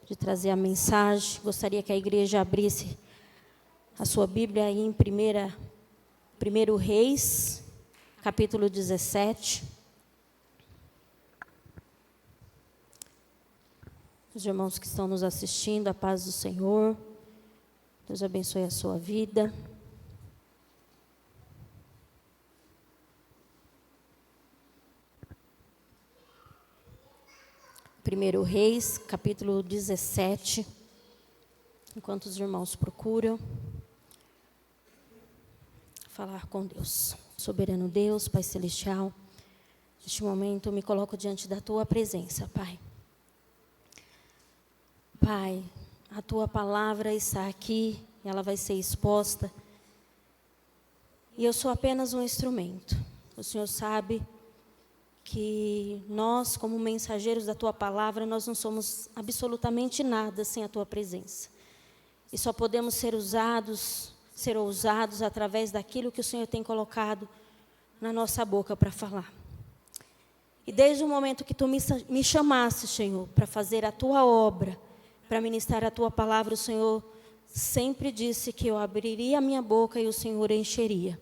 de trazer a mensagem. Gostaria que a igreja abrisse a sua Bíblia aí em 1 Reis, capítulo 17. Os irmãos que estão nos assistindo, a paz do Senhor. Deus abençoe a sua vida. Primeiro Reis, capítulo 17. Enquanto os irmãos procuram falar com Deus. Soberano Deus, Pai Celestial, neste momento eu me coloco diante da Tua presença, Pai. Pai, a Tua palavra está aqui, ela vai ser exposta. E eu sou apenas um instrumento. O Senhor sabe que nós, como mensageiros da Tua palavra, nós não somos absolutamente nada sem a Tua presença. E só podemos ser ousados através daquilo que o Senhor tem colocado na nossa boca para falar. E desde o momento que Tu me chamaste, Senhor, para fazer a Tua obra, para ministrar a Tua palavra, o Senhor sempre disse que eu abriria a minha boca e o Senhor encheria.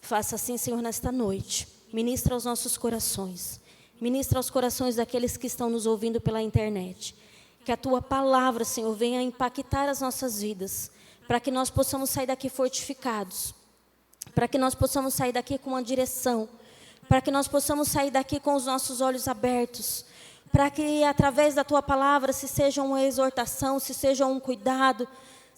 Faça assim, Senhor, nesta noite. Ministra aos nossos corações. Ministra aos corações daqueles que estão nos ouvindo pela internet. Que a Tua palavra, Senhor, venha impactar as nossas vidas, para que nós possamos sair daqui fortificados, para que nós possamos sair daqui com uma direção, para que nós possamos sair daqui com os nossos olhos abertos, para que através da Tua palavra, se seja uma exortação, se seja um cuidado,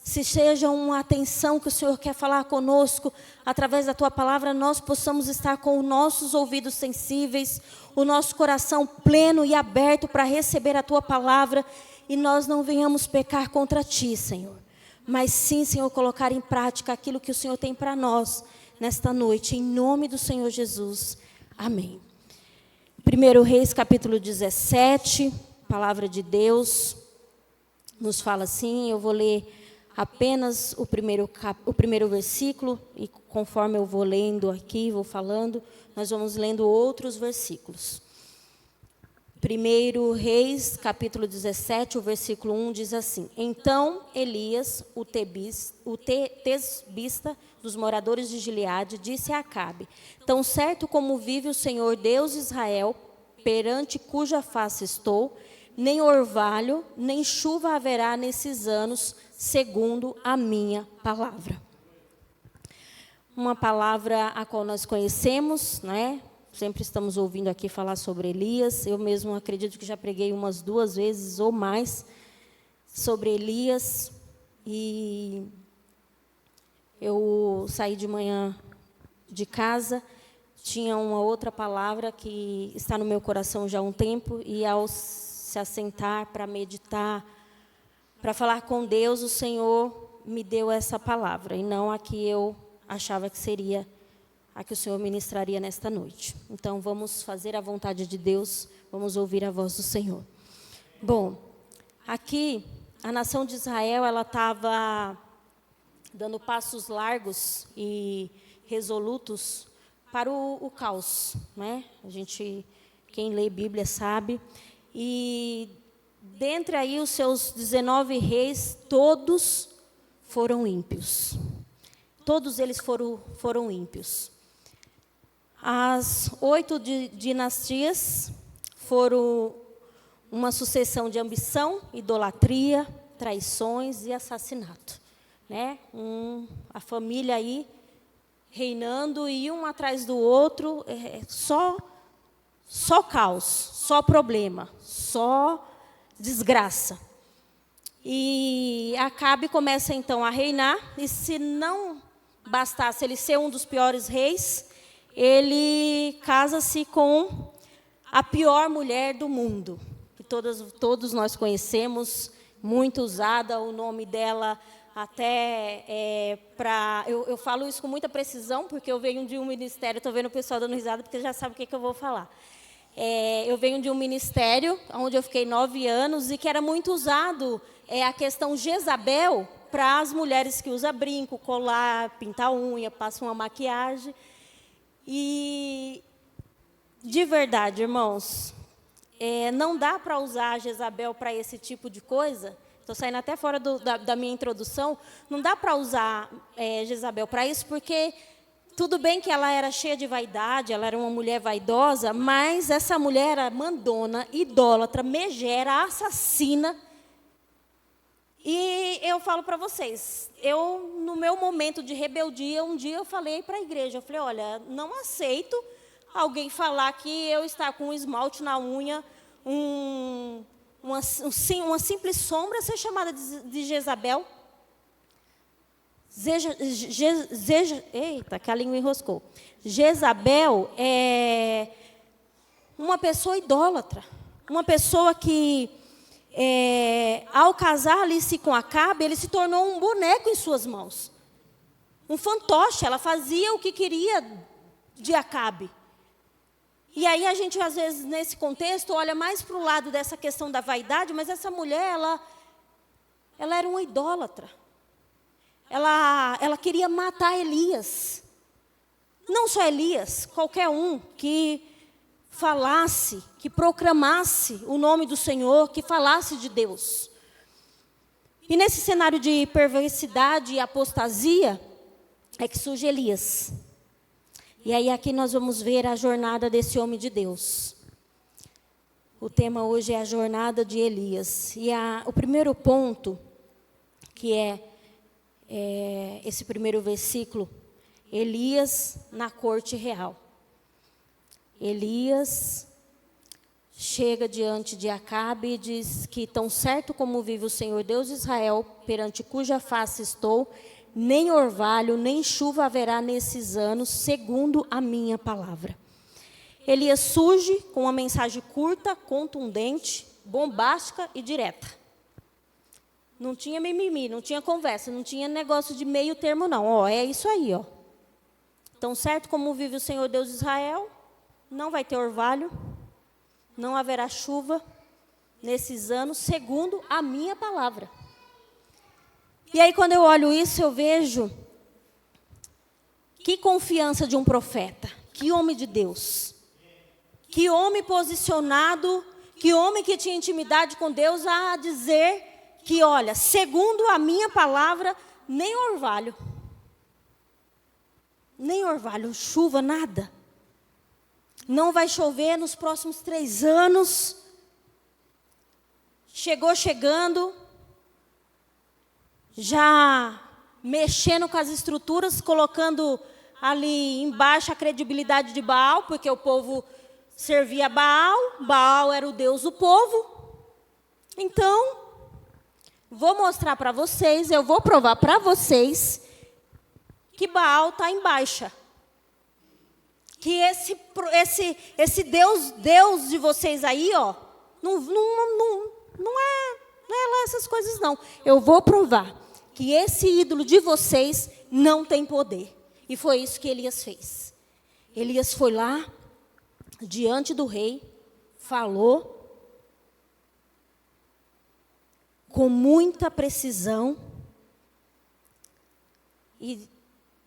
se seja uma atenção que o Senhor quer falar conosco, através da Tua palavra, nós possamos estar com os nossos ouvidos sensíveis, o nosso coração pleno e aberto para receber a Tua palavra, e nós não venhamos pecar contra Ti, Senhor. Mas sim, Senhor, colocar em prática aquilo que o Senhor tem para nós nesta noite, em nome do Senhor Jesus. Amém. 1 Reis, capítulo 17, palavra de Deus, nos fala assim, eu vou ler apenas o primeiro versículo, e conforme eu vou lendo aqui, vou falando, nós vamos lendo outros versículos. 1 Reis, capítulo 17, o versículo 1 diz assim: Então Elias, o tesbista dos moradores de Gileade, disse a Acabe: Tão certo como vive o Senhor Deus de Israel, perante cuja face estou, nem orvalho, nem chuva haverá nesses anos, segundo a minha palavra. Uma palavra a qual nós conhecemos, né? Sempre estamos ouvindo aqui falar sobre Elias. Eu mesmo acredito que já preguei umas 2 vezes ou mais sobre Elias. E eu saí de manhã de casa, tinha uma outra palavra que está no meu coração já há um tempo, e ao se assentar para meditar, para falar com Deus, o Senhor me deu essa palavra, e não a que eu achava que seria a que o Senhor ministraria nesta noite. Então, vamos fazer a vontade de Deus, vamos ouvir a voz do Senhor. Bom, aqui, a nação de Israel, ela estava dando passos largos e resolutos para o caos, né? Quem lê Bíblia sabe. E, dentre aí os seus 19 reis, todos foram ímpios. Todos eles foram ímpios. As 8 dinastias foram uma sucessão de ambição, idolatria, traições e assassinato, né? A família aí reinando, e um atrás do outro, só caos, só problema, só desgraça. E Acabe começa então a reinar, e se não bastasse ele ser um dos piores reis, ele casa-se com a pior mulher do mundo, que todos nós conhecemos, muito usada, o nome dela até eu falo isso com muita precisão, porque eu venho de um ministério, estou vendo o pessoal dando risada, porque já sabe o que eu vou falar. Eu venho de um ministério onde eu fiquei 9 anos, e que era muito usado a questão Jezabel para as mulheres que usam brinco, colar, pintar unha, passam uma maquiagem. E, de verdade, irmãos, não dá para usar Jezabel para esse tipo de coisa. Estou saindo até fora da minha introdução. Não dá para usar Jezabel para isso, porque tudo bem que ela era cheia de vaidade, ela era uma mulher vaidosa, mas essa mulher era mandona, idólatra, megera, assassina. E eu falo para vocês, no meu momento de rebeldia, um dia eu falei para a igreja, eu falei, olha, não aceito alguém falar que eu estar com um esmalte na unha, uma simples sombra ser chamada de Jezabel. Eita, que a língua enroscou. Jezabel é uma pessoa idólatra, uma pessoa que, ao casar-se com Acabe, ele se tornou um boneco em suas mãos, um fantoche. Ela fazia o que queria de Acabe. E aí a gente, às vezes, nesse contexto, olha mais para o lado dessa questão da vaidade, mas essa mulher, ela era uma idólatra. Ela queria matar Elias. Não só Elias, qualquer um que falasse, que proclamasse o nome do Senhor, que falasse de Deus. E nesse cenário de perversidade e apostasia, é que surge Elias. E aí aqui nós vamos ver a jornada desse homem de Deus. O tema hoje é a jornada de Elias. E o primeiro ponto, que é esse primeiro versículo, Elias na corte real. Elias chega diante de Acabe e diz que tão certo como vive o Senhor Deus de Israel, perante cuja face estou, nem orvalho, nem chuva haverá nesses anos, segundo a minha palavra. Elias surge com uma mensagem curta, contundente, bombástica e direta. Não tinha mimimi, não tinha conversa, não tinha negócio de meio termo, não. É isso aí, ó. Tão certo como vive o Senhor Deus de Israel, não vai ter orvalho, não haverá chuva nesses anos, segundo a minha palavra. E aí, quando eu olho isso, eu vejo que confiança de um profeta, que homem de Deus, que homem posicionado, que homem que tinha intimidade com Deus a dizer que, olha, segundo a minha palavra, nem orvalho, chuva, nada. Não vai chover nos próximos 3 anos. Chegando, já mexendo com as estruturas, colocando ali embaixo a credibilidade de Baal, porque o povo servia Baal, Baal era o Deus do povo. Então, vou mostrar para vocês, eu vou provar para vocês que Baal está em baixa. Que esse Deus de vocês aí, ó, não é lá essas coisas, não. Eu vou provar que esse ídolo de vocês não tem poder. E foi isso que Elias fez. Elias foi lá, diante do rei, falou com muita precisão e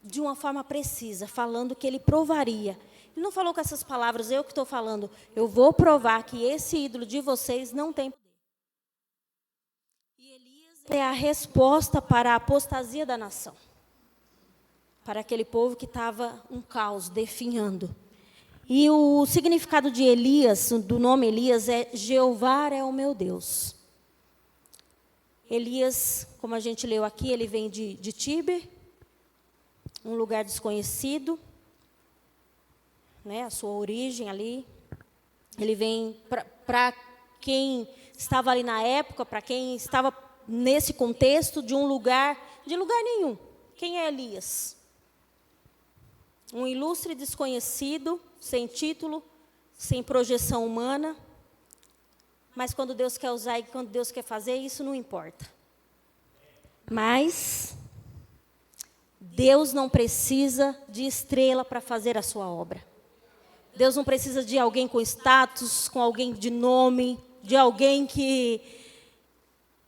de uma forma precisa, falando que ele provaria. Ele não falou com essas palavras, eu que estou falando. Eu vou provar que esse ídolo de vocês não tem poder. E Elias é a resposta para a apostasia da nação. Para aquele povo que estava um caos, definhando. E o significado de Elias, do nome Elias, é Jeová é o meu Deus. Elias, como a gente leu aqui, ele vem de Tíber, um lugar desconhecido, né, a sua origem ali. Ele vem, para quem estava ali na época, para quem estava nesse contexto, de lugar nenhum. Quem é Elias? Um ilustre desconhecido, sem título, sem projeção humana, mas quando Deus quer usar e quando Deus quer fazer, isso não importa. Mas Deus não precisa de estrela para fazer a sua obra. Deus não precisa de alguém com status, com alguém de nome, de alguém que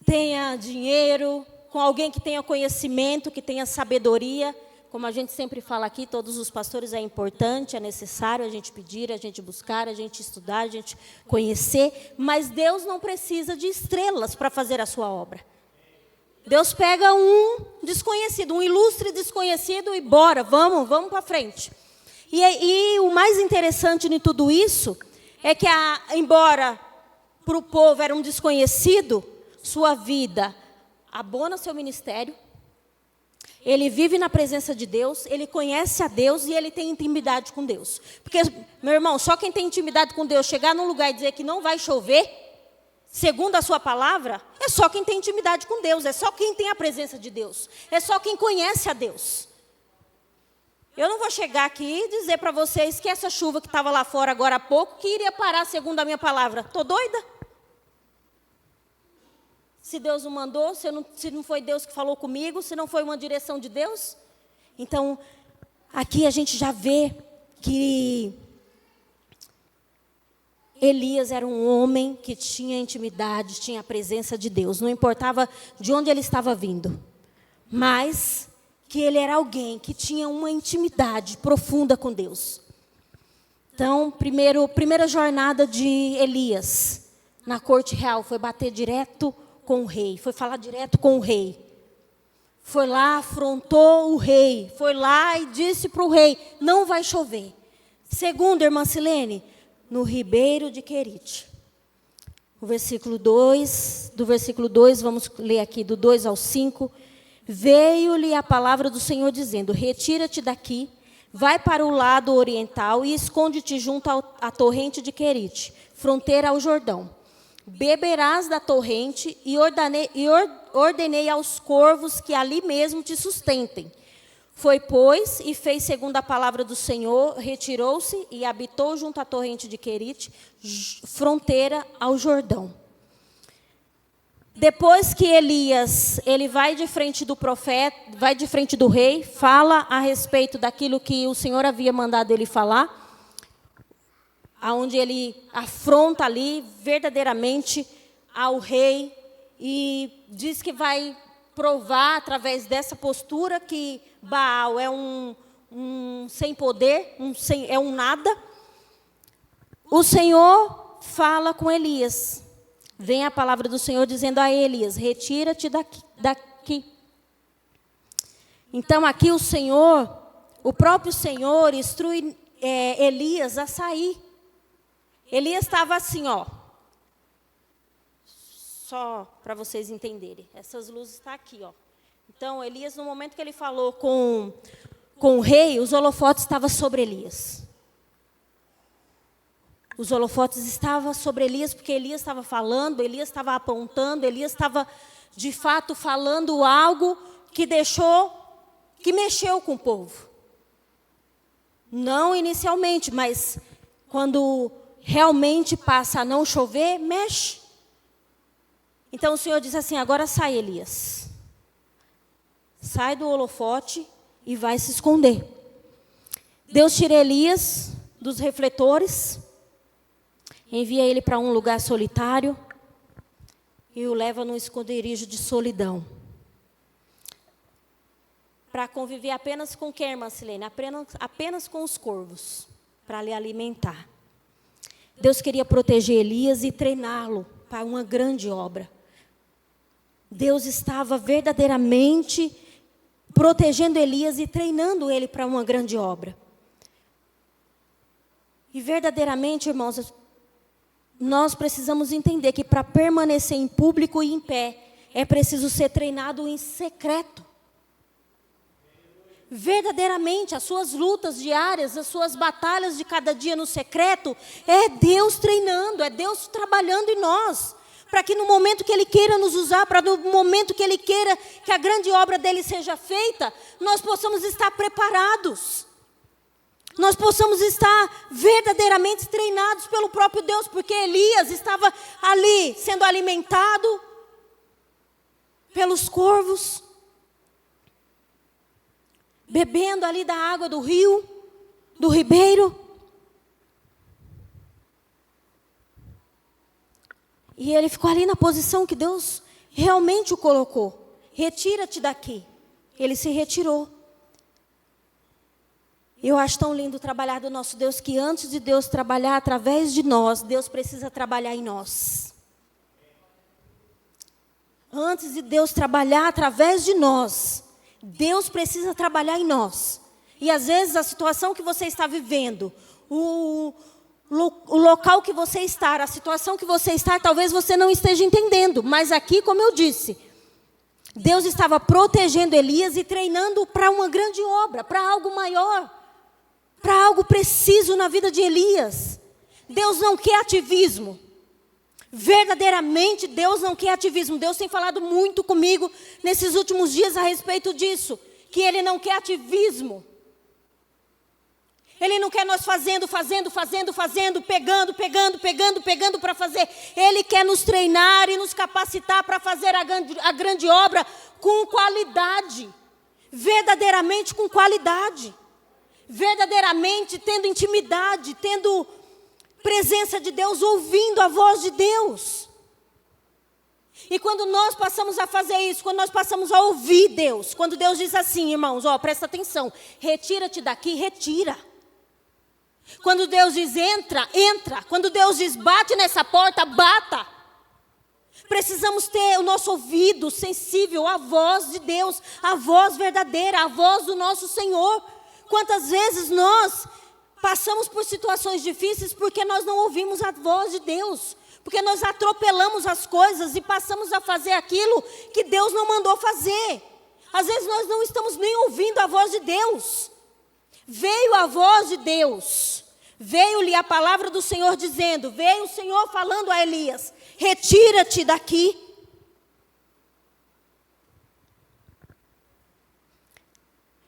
tenha dinheiro, com alguém que tenha conhecimento, que tenha sabedoria. Como a gente sempre fala aqui, todos os pastores, é importante, é necessário a gente pedir, a gente buscar, a gente estudar, a gente conhecer, mas Deus não precisa de estrelas para fazer a sua obra. Deus pega um desconhecido, um ilustre desconhecido e bora, vamos para frente. E o mais interessante de tudo isso é que, embora para o povo era um desconhecido, sua vida abona seu ministério, ele vive na presença de Deus, ele conhece a Deus e ele tem intimidade com Deus. Porque, meu irmão, só quem tem intimidade com Deus, chegar num lugar e dizer que não vai chover, segundo a sua palavra, é só quem tem intimidade com Deus, é só quem tem a presença de Deus, é só quem conhece a Deus. Eu não vou chegar aqui e dizer para vocês que essa chuva que estava lá fora agora há pouco, que iria parar segundo a minha palavra. Estou doida? Se Deus não mandou, se não foi Deus que falou comigo, se não foi uma direção de Deus. Então, aqui a gente já vê que Elias era um homem que tinha intimidade, tinha a presença de Deus. Não importava de onde ele estava vindo, mas que ele era alguém que tinha uma intimidade profunda com Deus. Então, primeira jornada de Elias na corte real foi bater direto com o rei, foi falar direto com o rei. Foi lá, afrontou o rei, foi lá e disse para o rei, não vai chover. Segundo, irmã Silene, no ribeiro de Querite. O versículo 2, do versículo 2, vamos ler aqui do 2 ao 5. Veio-lhe a palavra do Senhor dizendo, retira-te daqui, vai para o lado oriental e esconde-te junto à torrente de Querite, fronteira ao Jordão. Beberás da torrente e ordenei aos corvos que ali mesmo te sustentem. Foi, pois, e fez segundo a palavra do Senhor, retirou-se e habitou junto à torrente de Querite, fronteira ao Jordão. Depois que Elias, ele vai de frente do profeta, vai de frente do rei, fala a respeito daquilo que o Senhor havia mandado ele falar, aonde ele afronta ali verdadeiramente ao rei e diz que vai provar através dessa postura que Baal é um sem poder, é um nada. O Senhor fala com Elias. Vem a palavra do Senhor dizendo a Elias, retira-te daqui. Então aqui o próprio Senhor instrui Elias a sair. Elias estava assim, ó. Só para vocês entenderem. Essas luzes estão aqui, ó. Então, Elias, no momento que ele falou com o rei, os holofotes estavam sobre Elias. Os holofotes estavam sobre Elias, porque Elias estava falando, Elias estava apontando, Elias estava, de fato, falando algo que mexeu com o povo. Não inicialmente, mas quando realmente passa a não chover, mexe. Então o Senhor disse assim, agora sai, Elias. Sai do holofote e vai se esconder. Deus tira Elias dos refletores, envia ele para um lugar solitário e o leva num esconderijo de solidão. Para conviver apenas com quem, irmã Silene? Apenas com os corvos, para lhe alimentar. Deus queria proteger Elias e treiná-lo para uma grande obra. Deus estava verdadeiramente protegendo Elias e treinando ele para uma grande obra. E verdadeiramente, irmãos, nós precisamos entender que para permanecer em público e em pé, é preciso ser treinado em secreto. Verdadeiramente, as suas lutas diárias, as suas batalhas de cada dia no secreto, é Deus treinando, é Deus trabalhando em nós, para que no momento que Ele queira nos usar, para no momento que Ele queira que a grande obra dEle seja feita, nós possamos estar preparados, nós possamos estar verdadeiramente treinados pelo próprio Deus, porque Elias estava ali, sendo alimentado pelos corvos, bebendo ali da água do rio, do ribeiro. E ele ficou ali na posição que Deus realmente o colocou. Retira-te daqui. Ele se retirou. Eu acho tão lindo trabalhar do nosso Deus, que antes de Deus trabalhar através de nós, Deus precisa trabalhar em nós. Antes de Deus trabalhar através de nós, Deus precisa trabalhar em nós. E às vezes a situação que você está vivendo, o local que você está, a situação que você está, talvez você não esteja entendendo. Mas aqui, como eu disse, Deus estava protegendo Elias e treinando para uma grande obra, para algo maior, para algo preciso na vida de Elias. Deus não quer ativismo. Verdadeiramente, Deus não quer ativismo. Deus tem falado muito comigo nesses últimos dias a respeito disso, que Ele não quer ativismo. Ele não quer nós fazendo, pegando para fazer. Ele quer nos treinar e nos capacitar para fazer a grande obra com qualidade. Verdadeiramente com qualidade. Verdadeiramente tendo intimidade, tendo presença de Deus, ouvindo a voz de Deus. E quando nós passamos a fazer isso, quando nós passamos a ouvir Deus, quando Deus diz assim, irmãos, presta atenção, retira-te daqui, retira. Quando Deus diz entra, entra. Quando Deus diz bate nessa porta, bata. Precisamos ter o nosso ouvido sensível à voz de Deus, à voz verdadeira, à voz do nosso Senhor. Quantas vezes nós passamos por situações difíceis porque nós não ouvimos a voz de Deus, porque nós atropelamos as coisas e passamos a fazer aquilo que Deus não mandou fazer. Às vezes nós não estamos nem ouvindo a voz de Deus. Veio a voz de Deus, veio-lhe a palavra do Senhor dizendo, veio o Senhor falando a Elias, retira-te daqui.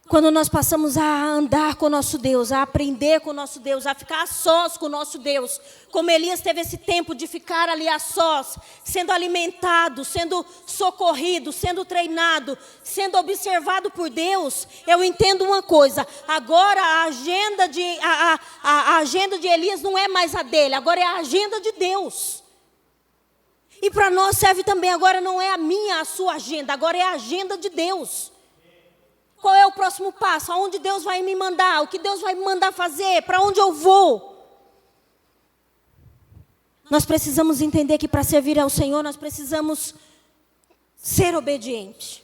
Quando nós passamos a andar com o nosso Deus, a aprender com o nosso Deus, a ficar a sós com o nosso Deus, como Elias teve esse tempo de ficar ali a sós, sendo alimentado, sendo socorrido, sendo treinado, sendo observado por Deus, eu entendo uma coisa, agora a agenda de Elias não é mais a dele, agora é a agenda de Deus. E para nós serve também, agora não é a minha, a sua agenda, agora é a agenda de Deus. Qual é o próximo passo? Aonde Deus vai me mandar? O que Deus vai me mandar fazer? Para onde eu vou? Nós precisamos entender que para servir ao Senhor, nós precisamos ser obedientes.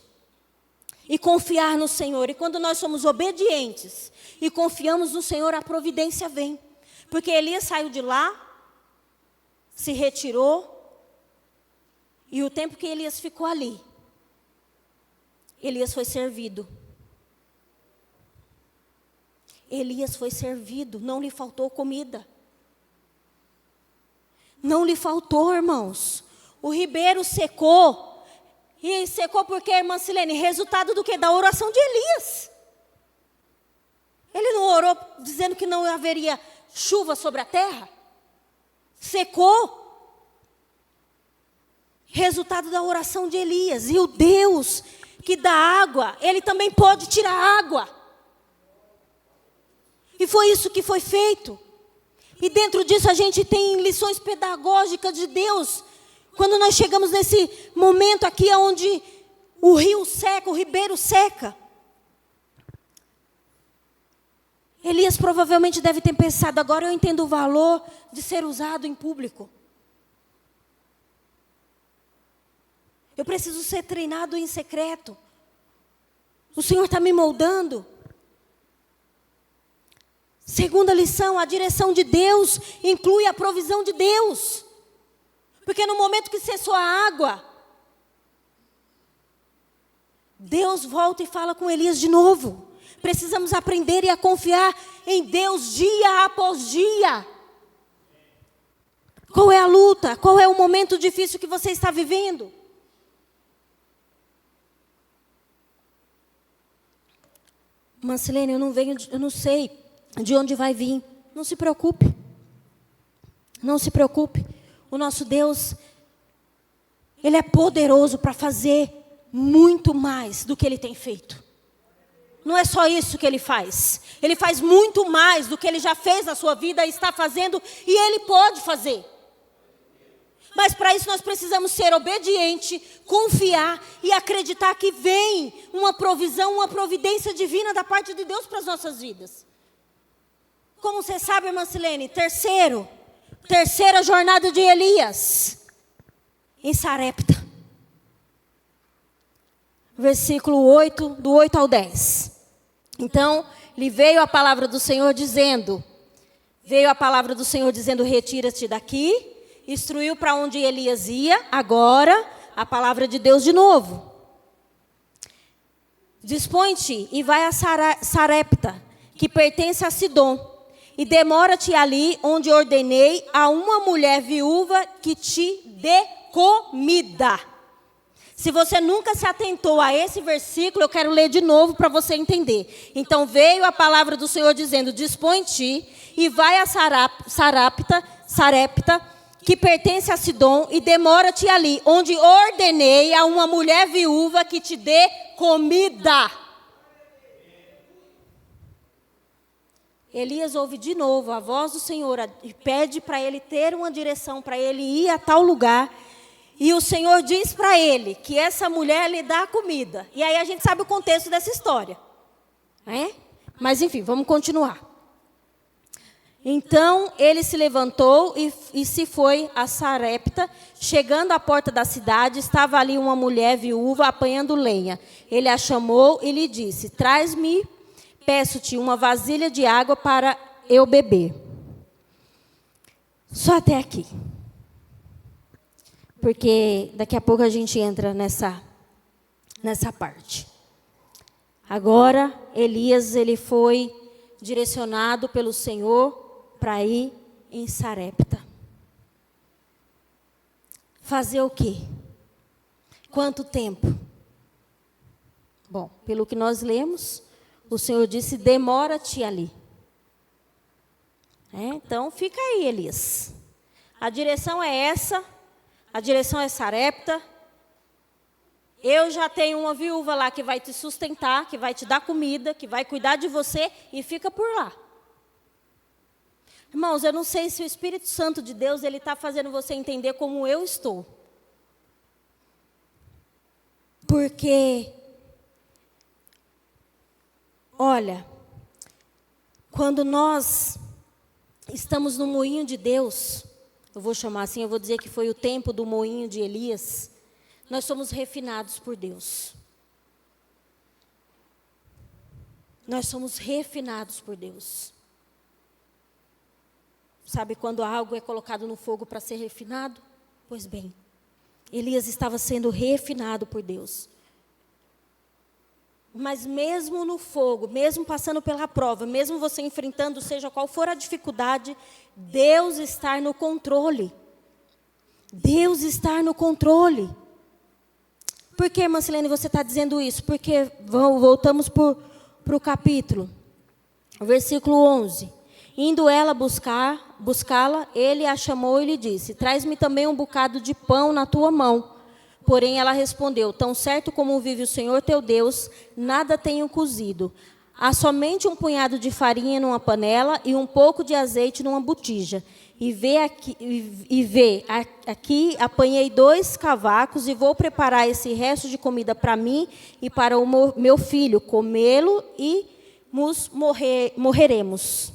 E confiar no Senhor. E quando nós somos obedientes e confiamos no Senhor, a providência vem. Porque Elias saiu de lá, se retirou. E o tempo que Elias ficou ali, Elias foi servido. Elias foi servido, não lhe faltou comida. Não lhe faltou, irmãos. O ribeiro secou. E secou porque, irmã Silene, resultado do quê? Da oração de Elias. Ele não orou dizendo que não haveria chuva sobre a terra? Secou. Resultado da oração de Elias. E o Deus que dá água, Ele também pode tirar água. E foi isso que foi feito. E dentro disso a gente tem lições pedagógicas de Deus. Quando nós chegamos nesse momento aqui onde o rio seca, o ribeiro seca. Elias provavelmente deve ter pensado, agora eu entendo o valor de ser usado em público. Eu preciso ser treinado em secreto. O Senhor está me moldando. Segunda lição, a direção de Deus inclui a provisão de Deus. Porque no momento que cessou a água, Deus volta e fala com Elias de novo. Precisamos aprender e a confiar em Deus dia após dia. Qual é a luta? Qual é o momento difícil que você está vivendo? Marcelene, eu não sei de onde vai vir. Não se preocupe. Não se preocupe. O nosso Deus, Ele é poderoso para fazer muito mais do que Ele tem feito. Não é só isso que Ele faz. Ele faz muito mais do que Ele já fez na sua vida e está fazendo, e Ele pode fazer. Mas para isso nós precisamos ser obedientes, confiar e acreditar que vem uma provisão, uma providência divina da parte de Deus para as nossas vidas. Como você sabe, irmã Silene, terceira jornada de Elias, em Sarepta. Versículo 8, do 8 ao 10. Então, lhe veio a palavra do Senhor dizendo, retira-te daqui, instruiu para onde Elias ia, agora, a palavra de Deus de novo. Dispõe-te e vai a Sarepta, que pertence a Sidom, e demora-te ali, onde ordenei a uma mulher viúva que te dê comida. Se você nunca se atentou a esse versículo, eu quero ler de novo para você entender. Então veio a palavra do Senhor dizendo, dispõe-te e vai a Sarepta, que pertence a Sidom, e demora-te ali, onde ordenei a uma mulher viúva que te dê comida. Elias ouve de novo a voz do Senhor e pede para ele ter uma direção, para ele ir a tal lugar. E o Senhor diz para ele que essa mulher lhe dá comida. E aí a gente sabe o contexto dessa história, né? Mas enfim, vamos continuar. Então ele se levantou e se foi a Sarepta. Chegando à porta da cidade, estava ali uma mulher viúva apanhando lenha. Ele a chamou e lhe disse, traz-me, peço-te uma vasilha de água para eu beber. Só até aqui. Porque daqui a pouco a gente entra nessa parte. Agora, Elias, ele foi direcionado pelo Senhor para ir em Sarepta. Fazer o quê? Quanto tempo? Bom, pelo que nós lemos, o Senhor disse, demora-te ali. Então, fica aí, Elias. A direção é essa. A direção é Sarepta. Eu já tenho uma viúva lá que vai te sustentar, que vai te dar comida, que vai cuidar de você e fica por lá. Irmãos, eu não sei se o Espírito Santo de Deus ele está fazendo você entender como eu estou. Porque, olha, quando nós estamos no moinho de Deus, eu vou chamar assim, eu vou dizer que foi o tempo do moinho de Elias, nós somos refinados por Deus. Nós somos refinados por Deus. Sabe quando algo é colocado no fogo para ser refinado? Pois bem, Elias estava sendo refinado por Deus. Mas mesmo no fogo, mesmo passando pela prova, mesmo você enfrentando, seja qual for a dificuldade, Deus está no controle. Deus está no controle. Por que, irmã Silene, você está dizendo isso? Porque voltamos para o capítulo, versículo 11. Indo ela buscá-la, ele a chamou e lhe disse, traz-me também um bocado de pão na tua mão. Porém, ela respondeu, tão certo como vive o Senhor teu Deus, nada tenho cozido. Há somente um punhado de farinha numa panela e um pouco de azeite numa botija. Aqui apanhei 2 cavacos e vou preparar esse resto de comida para mim e para o meu filho, comê-lo e morreremos.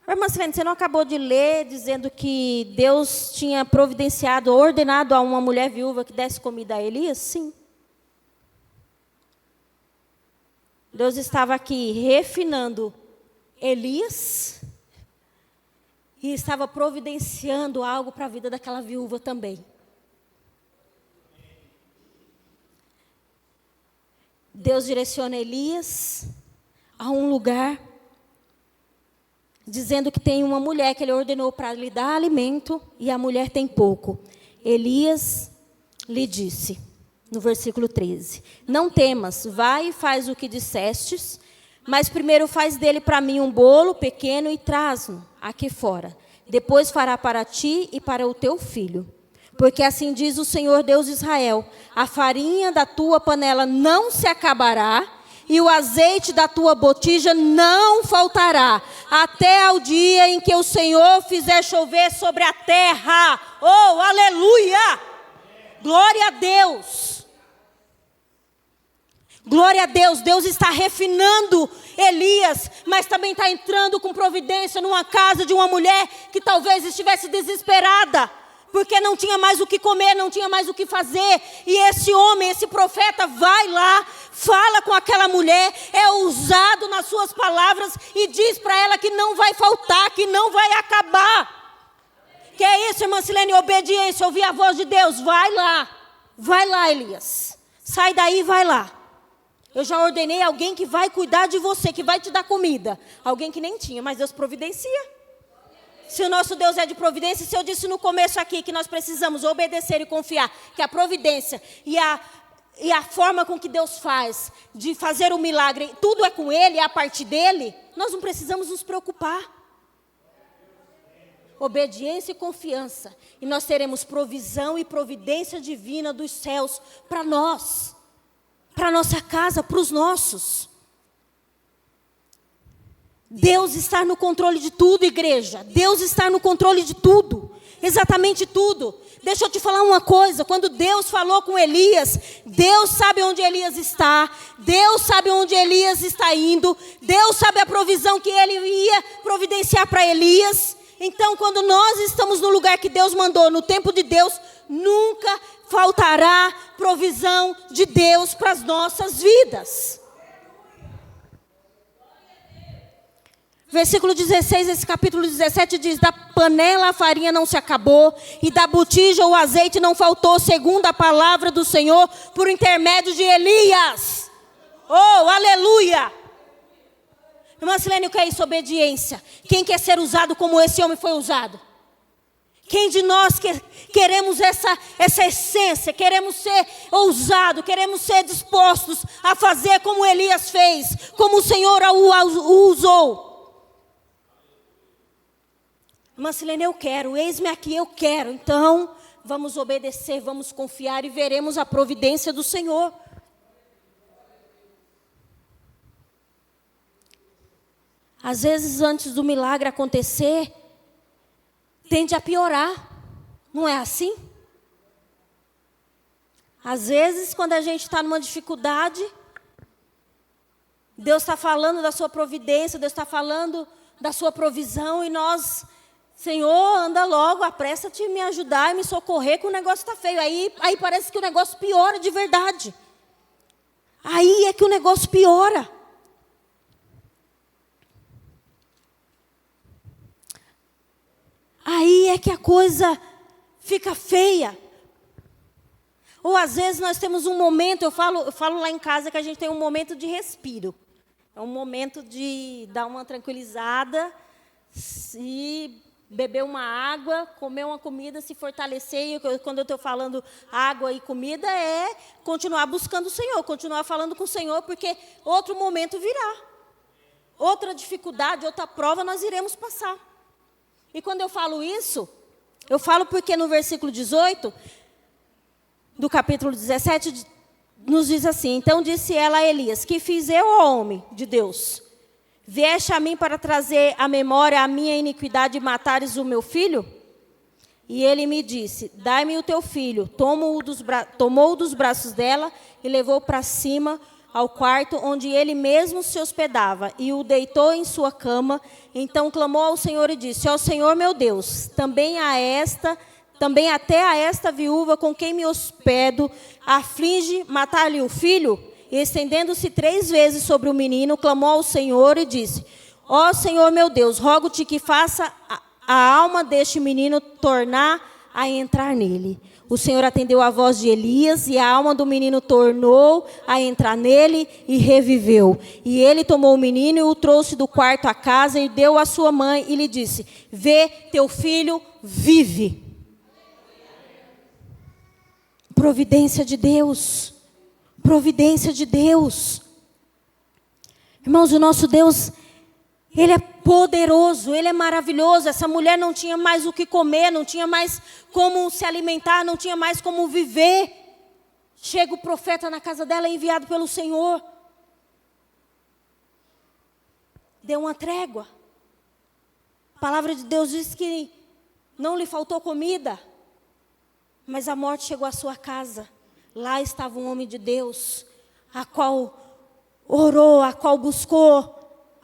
Irmã Silene, você não acabou de ler dizendo que Deus tinha providenciado, ordenado a uma mulher viúva que desse comida a Elias? Sim. Deus estava aqui refinando Elias e estava providenciando algo para a vida daquela viúva também. Deus direciona Elias a um lugar, dizendo que tem uma mulher que ele ordenou para lhe dar alimento, e a mulher tem pouco. Elias lhe disse, no versículo 13, não temas, vai e faz o que dissestes, mas primeiro faz dele para mim um bolo pequeno e traz-no aqui fora. Depois fará para ti e para o teu filho. Porque assim diz o Senhor Deus de Israel, a farinha da tua panela não se acabará, e o azeite da tua botija não faltará, até ao dia em que o Senhor fizer chover sobre a terra. Oh, aleluia! Glória a Deus! Glória a Deus, Deus está refinando Elias, mas também está entrando com providência numa casa de uma mulher que talvez estivesse desesperada, porque não tinha mais o que comer, não tinha mais o que fazer. E esse homem, esse profeta vai lá, fala com aquela mulher, é ousado nas suas palavras e diz para ela que não vai faltar, que não vai acabar. Que é isso, irmã Silene? Obediência, ouvir a voz de Deus. Vai lá, Elias. Sai daí e vai lá. Eu já ordenei alguém que vai cuidar de você, que vai te dar comida. Alguém que nem tinha, mas Deus providencia. Se o nosso Deus é de providência, se eu disse no começo aqui que nós precisamos obedecer e confiar, que a providência e a forma com que Deus faz de fazer o milagre, tudo é com Ele, é a partir dEle, nós não precisamos nos preocupar. Obediência e confiança. E nós teremos provisão e providência divina dos céus para nós. Para a nossa casa, para os nossos. Deus está no controle de tudo, igreja. Deus está no controle de tudo. Exatamente tudo. Deixa eu te falar uma coisa. Quando Deus falou com Elias, Deus sabe onde Elias está. Deus sabe onde Elias está indo. Deus sabe a provisão que Ele ia providenciar para Elias. Então, quando nós estamos no lugar que Deus mandou, no tempo de Deus, nunca faltará provisão de Deus para as nossas vidas. Versículo 16, esse capítulo 17 diz: da panela a farinha não se acabou, e da botija o azeite não faltou, segundo a palavra do Senhor, por intermédio de Elias. Oh, aleluia! Irmã Silene, o que é isso? Obediência. Quem quer ser usado como esse homem foi usado? Quem de nós queremos essa essência, queremos ser ousados, queremos ser dispostos a fazer como Elias fez, como o Senhor o usou? Irmã Silene, eu quero, eis-me aqui, eu quero. Então, vamos obedecer, vamos confiar e veremos a providência do Senhor. Às vezes, antes do milagre acontecer, tende a piorar. Não é assim? Às vezes, quando a gente está numa dificuldade, Deus está falando da sua providência, Deus está falando da sua provisão, e nós, Senhor, anda logo, apressa-te em me ajudar e me socorrer, que o negócio está feio. Aí parece que o negócio piora de verdade. Aí é que o negócio piora. Aí é que a coisa fica feia. Ou às vezes nós temos um momento, eu falo lá em casa que a gente tem um momento de respiro. É um momento de dar uma tranquilizada, se beber uma água, comer uma comida, se fortalecer. E quando eu estou falando água e comida, é continuar buscando o Senhor, continuar falando com o Senhor, porque outro momento virá. Outra dificuldade, outra prova nós iremos passar. E quando eu falo isso, eu falo porque no versículo 18, do capítulo 17, nos diz assim: então disse ela a Elias: que fiz eu, ó homem de Deus? Vieste a mim para trazer à memória a minha iniquidade e matares o meu filho? E ele me disse: dai-me o teu filho. Tomou-o dos braços dela e levou para cima ao quarto onde ele mesmo se hospedava, e o deitou em sua cama. Então clamou ao Senhor e disse: ó Senhor meu Deus, também até a esta viúva com quem me hospedo, aflige matar-lhe o filho? E estendendo-se 3 vezes sobre o menino, clamou ao Senhor e disse: ó Senhor meu Deus, rogo-te que faça a alma deste menino tornar a entrar nele. O Senhor atendeu a voz de Elias, e a alma do menino tornou a entrar nele e reviveu. E ele tomou o menino e o trouxe do quarto à casa e deu à sua mãe e lhe disse: vê, teu filho vive. Providência de Deus. Providência de Deus. Irmãos, o nosso Deus, Ele é poderoso, Ele é maravilhoso. Essa mulher não tinha mais o que comer, não tinha mais como se alimentar, não tinha mais como viver. Chega o profeta na casa dela, enviado pelo Senhor. Deu uma trégua. A palavra de Deus diz que não lhe faltou comida, mas a morte chegou à sua casa. Lá estava um homem de Deus, a qual orou, a qual buscou,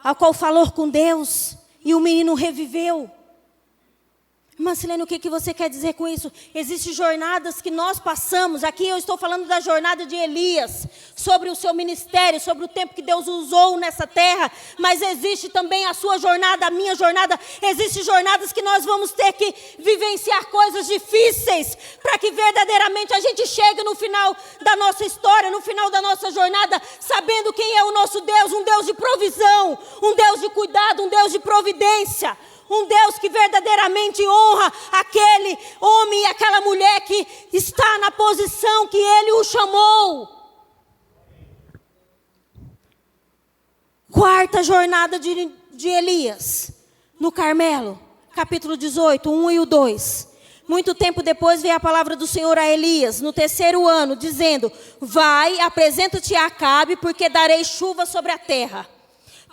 a qual falou com Deus, e o menino reviveu. Irmã Silene, o que você quer dizer com isso? Existem jornadas que nós passamos. Aqui eu estou falando da jornada de Elias, sobre o seu ministério, sobre o tempo que Deus usou nessa terra. Mas existe também a sua jornada, a minha jornada. Existem jornadas que nós vamos ter que vivenciar coisas difíceis, para que verdadeiramente a gente chegue no final da nossa história, no final da nossa jornada, sabendo quem é o nosso Deus. Um Deus de provisão, um Deus de cuidado, um Deus de providência. Um Deus que verdadeiramente honra aquele homem e aquela mulher que está na posição que Ele o chamou. Quarta jornada de Elias, no Carmelo, capítulo 18, 1 e o 2. Muito tempo depois veio a palavra do Senhor a Elias, no 3º ano, dizendo: vai, apresenta-te a Acabe, porque darei chuva sobre a terra.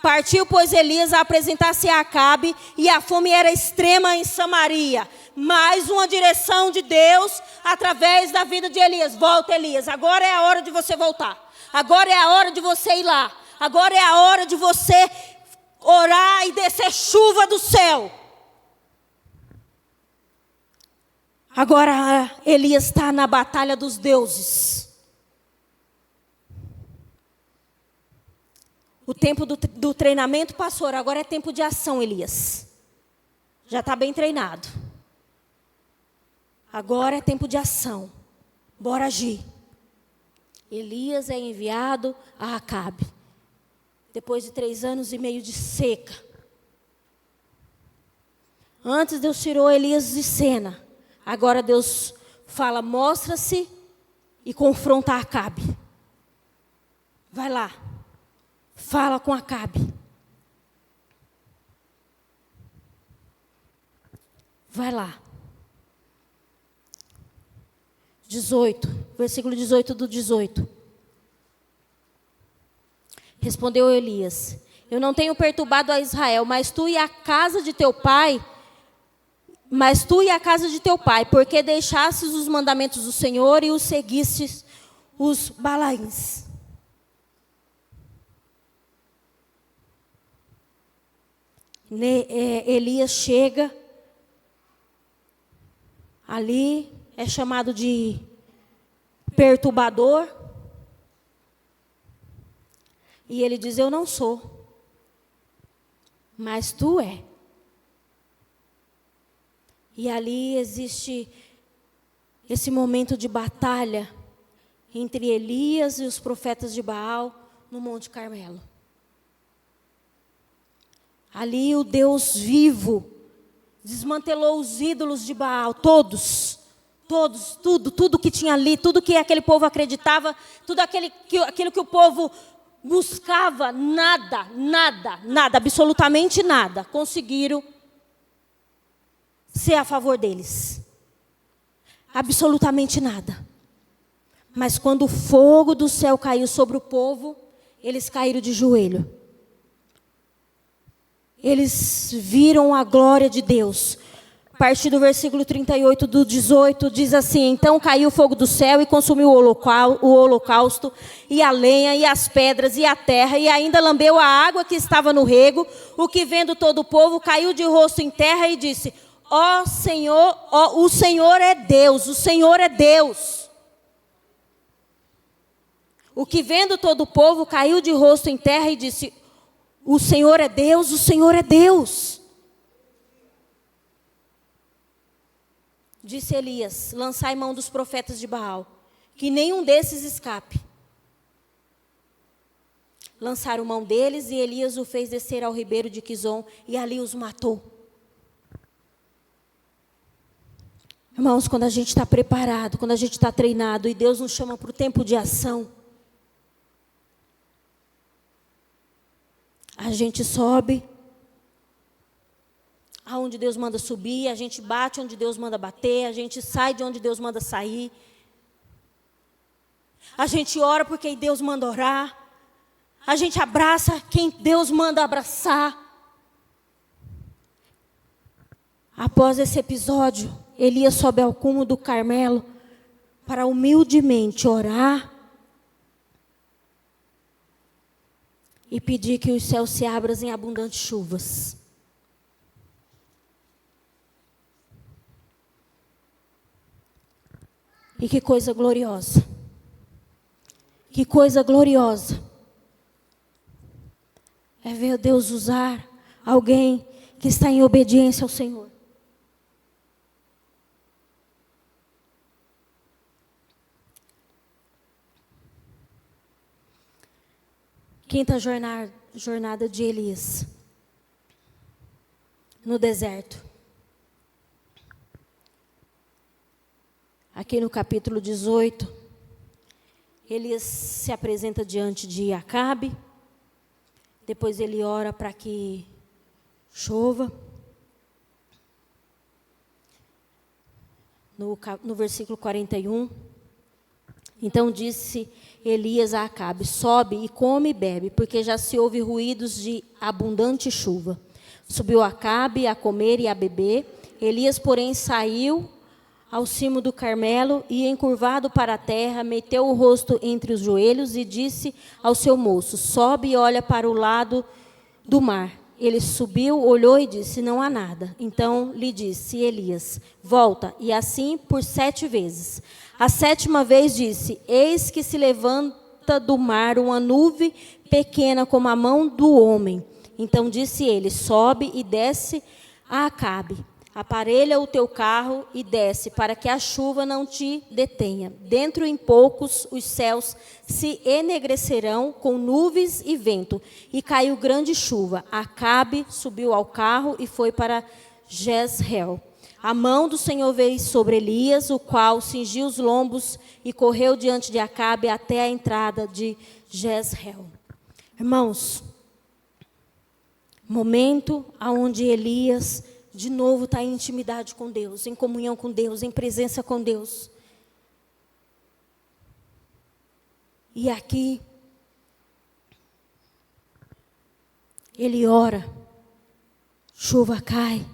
Partiu, pois, Elias a apresentar-se a Acabe, e a fome era extrema em Samaria. Mais uma direção de Deus através da vida de Elias. Volta, Elias, agora é a hora de você voltar. Agora é a hora de você ir lá. Agora é a hora de você orar e descer chuva do céu. Agora Elias está na batalha dos deuses. O tempo do treinamento passou, agora é tempo de ação, Elias. Já está bem treinado. Agora é tempo de ação. Bora agir. Elias é enviado a Acabe. Depois de 3 anos e meio de seca. Antes Deus tirou Elias de cena. Agora Deus fala, mostra-se e confronta Acabe. Vai lá. Fala com Acabe. Vai lá. 18, versículo 18 do 18. Respondeu Elias: eu não tenho perturbado a Israel, mas tu e a casa de teu pai, porque deixastes os mandamentos do Senhor e os seguistes os Balaíns. Elias chega, ali é chamado de perturbador, e ele diz, eu não sou, mas tu é. E ali existe esse momento de batalha entre Elias e os profetas de Baal no Monte Carmelo. Ali o Deus vivo desmantelou os ídolos de Baal, tudo que tinha ali, tudo que aquele povo acreditava, tudo aquilo que o povo buscava, nada, absolutamente nada, conseguiram ser a favor deles. Absolutamente nada. Mas quando o fogo do céu caiu sobre o povo, eles caíram de joelho. Eles viram a glória de Deus. A partir do versículo 38 do 18, diz assim: então caiu o fogo do céu e consumiu o holocausto, e a lenha, e as pedras, e a terra, e ainda lambeu a água que estava no rego. O que vendo todo o povo caiu de rosto em terra e disse: ó Senhor, o Senhor é Deus, o Senhor é Deus. O que vendo todo o povo caiu de rosto em terra e disse: o Senhor é Deus, o Senhor é Deus. Disse Elias: lançai mão dos profetas de Baal, que nenhum desses escape. Lançaram mão deles e Elias o fez descer ao ribeiro de Quizon e ali os matou. Irmãos, quando a gente está preparado, quando a gente está treinado e Deus nos chama para o tempo de ação, a gente sobe aonde Deus manda subir, a gente bate onde Deus manda bater, a gente sai de onde Deus manda sair. A gente ora por quem Deus manda orar. A gente abraça quem Deus manda abraçar. Após esse episódio, Elias sobe ao cume do Carmelo para humildemente orar e pedir que os céus se abram em abundantes chuvas. E que coisa gloriosa. Que coisa gloriosa. É ver Deus usar alguém que está em obediência ao Senhor. Quinta jornada de Elias. No deserto. Aqui no capítulo 18, Elias se apresenta diante de Acabe. Depois ele ora para que chova. No versículo 41. Então disse Elias a Acabe: sobe e come e bebe, porque já se ouve ruídos de abundante chuva. Subiu Acabe a comer e a beber. Elias, porém, saiu ao cimo do Carmelo e, encurvado para a terra, meteu o rosto entre os joelhos e disse ao seu moço: sobe e olha para o lado do mar. Ele subiu, olhou e disse: não há nada. Então lhe disse Elias: volta, e assim por 7 vezes. A 7ª vez disse: eis que se levanta do mar uma nuvem pequena como a mão do homem. Então disse ele: sobe e desce a Acabe. Aparelha o teu carro e desce, para que a chuva não te detenha. Dentro em poucos os céus se enegrecerão com nuvens e vento, e caiu grande chuva. Acabe subiu ao carro e foi para Jezreel. A mão do Senhor veio sobre Elias, o qual cingiu os lombos e correu diante de Acabe até a entrada de Jezreel. Irmãos, momento onde Elias de novo está em intimidade com Deus, em comunhão com Deus, em presença com Deus. E aqui, ele ora, chuva cai.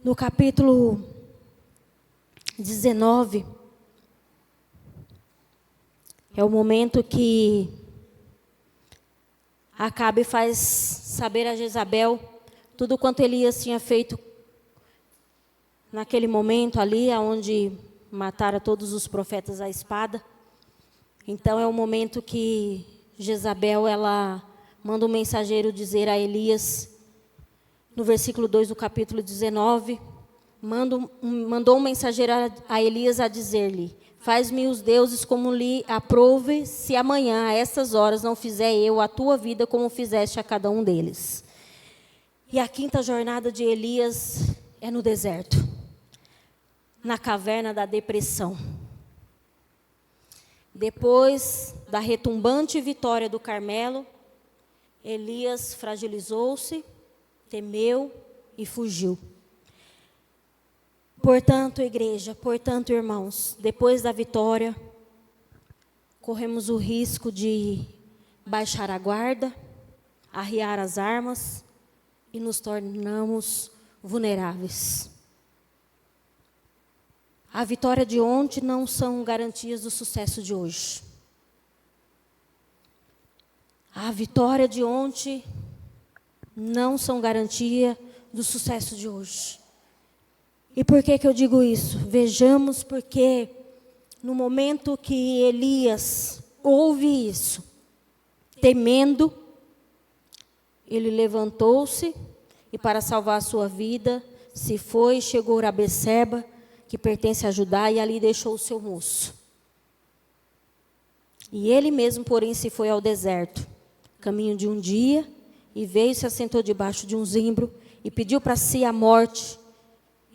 No capítulo 19, é o momento que Acabe faz saber a Jezabel tudo quanto Elias tinha feito naquele momento ali, onde mataram todos os profetas à espada. Então é o momento que Jezabel, ela manda um mensageiro dizer a Elias, no versículo 2 do capítulo 19, mandou um mensageiro a Elias a dizer-lhe: faz-me os deuses como lhe aprouve, se amanhã, a estas horas, não fizer eu a tua vida como fizeste a cada um deles. E a 5ª jornada de Elias é no deserto, na caverna da depressão. Depois da retumbante vitória do Carmelo, Elias fragilizou-se, temeu e fugiu. Portanto, igreja, portanto, irmãos, depois da vitória, corremos o risco de baixar a guarda, arriar as armas e nos tornamos vulneráveis. A vitória de ontem não são garantias do sucesso de hoje. A vitória de ontem não são garantia do sucesso de hoje. E por que eu digo isso? Vejamos, porque no momento que Elias ouve isso, temendo, ele levantou-se e, para salvar a sua vida, se foi e chegou a Beceba, que pertence a Judá, e ali deixou o seu moço. E ele mesmo, porém, se foi ao deserto, caminho de um dia, e veio e se assentou debaixo de um zimbro, e pediu para si a morte,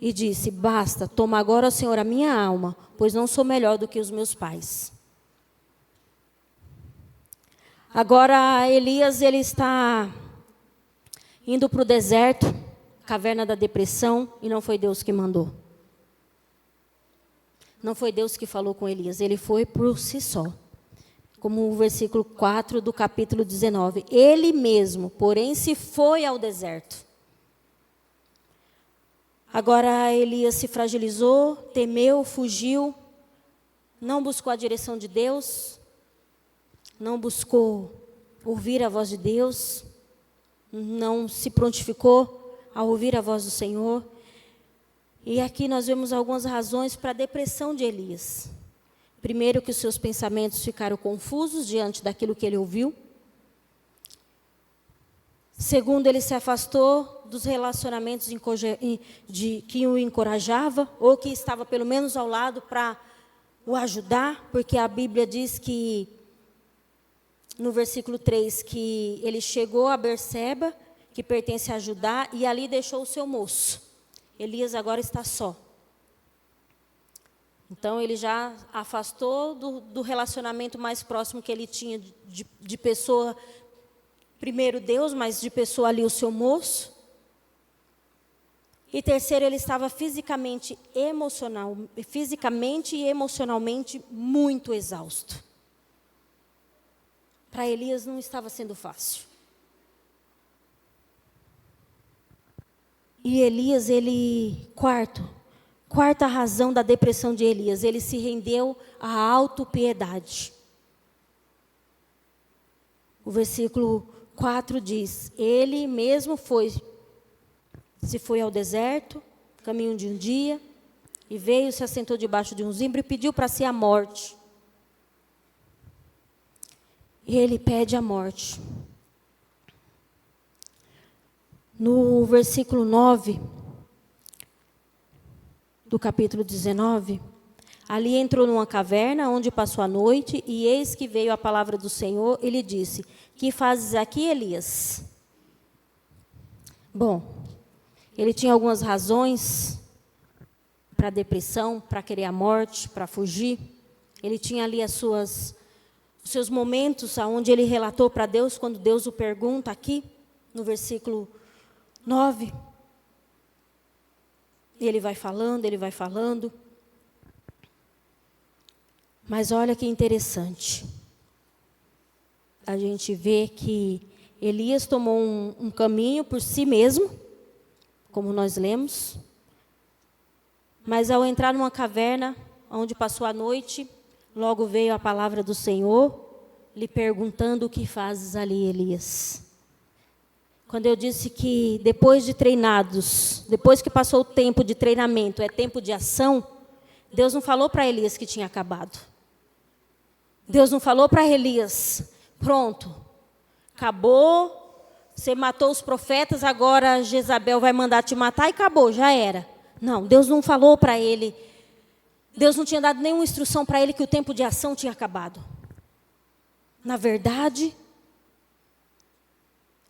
e disse: basta, toma agora, Senhor, a minha alma, pois não sou melhor do que os meus pais. Agora, Elias, ele está indo para o deserto, caverna da depressão, e não foi Deus que mandou. Não foi Deus que falou com Elias, ele foi por si só. Como o versículo 4 do capítulo 19. Ele mesmo, porém, se foi ao deserto. Agora Elias se fragilizou, temeu, fugiu. não buscou a direção de Deus, não buscou ouvir a voz de Deus, não se prontificou a ouvir a voz do Senhor. E aqui nós vemos algumas razões para a depressão de Elias. Primeiro, que os seus pensamentos ficaram confusos diante daquilo que ele ouviu. Segundo, ele se afastou dos relacionamentos que o encorajava, ou que estava pelo menos ao lado para o ajudar, porque a Bíblia diz que, no versículo 3, que ele chegou a Berseba, que pertence a Judá, e ali deixou o seu moço. Elias agora está só. Então, ele já afastou do relacionamento mais próximo que ele tinha de pessoa, primeiro Deus, mas de pessoa ali o seu moço. E terceiro, ele estava fisicamente e emocionalmente muito exausto. Para Elias não estava sendo fácil. E Elias, quarta razão da depressão de Elias, ele se rendeu à autopiedade. O versículo 4 diz: ele mesmo se foi ao deserto, caminho de um dia, e veio, se assentou debaixo de um zimbro e pediu para si a morte. Ele pede a morte. No versículo 9 do capítulo 19, ali entrou numa caverna onde passou a noite, e eis que veio a palavra do Senhor e lhe disse: que fazes aqui, Elias? Bom, ele tinha algumas razões para a depressão, para querer a morte, para fugir. Ele tinha ali os seus momentos onde ele relatou para Deus, quando Deus o pergunta aqui, no versículo 9. E ele vai falando. Mas olha que interessante. A gente vê que Elias tomou um caminho por si mesmo, como nós lemos. Mas ao entrar numa caverna, onde passou a noite, logo veio a palavra do Senhor, lhe perguntando: o que fazes ali, Elias? Quando eu disse que depois de treinados, depois que passou o tempo de treinamento, é tempo de ação, Deus não falou para Elias que tinha acabado. Deus não falou para Elias: pronto, acabou, você matou os profetas, agora Jezabel vai mandar te matar e acabou, já era. Não, Deus não falou para ele, Deus não tinha dado nenhuma instrução para ele que o tempo de ação tinha acabado. Na verdade,